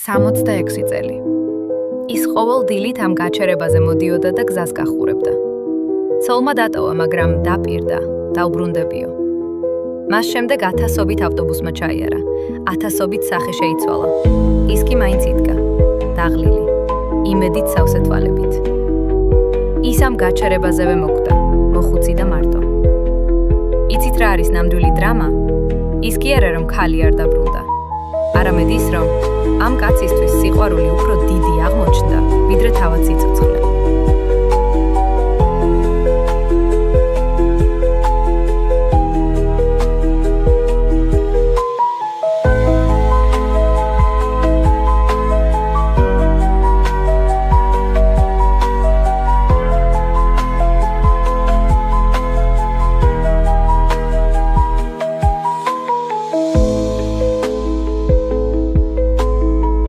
66 წელი. ის ყოველ დილით ამ გაჩერებაზე მოდიოდა და გზას გახურებდა. ცოლმა დატოვა, მაგრამ დაპირდა, დაუბრუნდებიო. მას შემდეგ 1000-ობით ავტობუსმა ჩაიარა, 1000-ობით სახე შეიცვალა. ის კი მაინც იდგა, დაღლილი, იმედით სავსე თვალებით. ის ამ გაჩერებაზევე მოკვდა, მოხუცი და მარტო. იცით რა არის ნამდვილი დრამა? ის კი არა, რომ ქალი არ დაბრუნდა. არამედ ის, რომ ამ კაცისთვის სიყვარული უფრო დიდი აღმოჩნდა, ვიდრე თავად სიცოცხლე.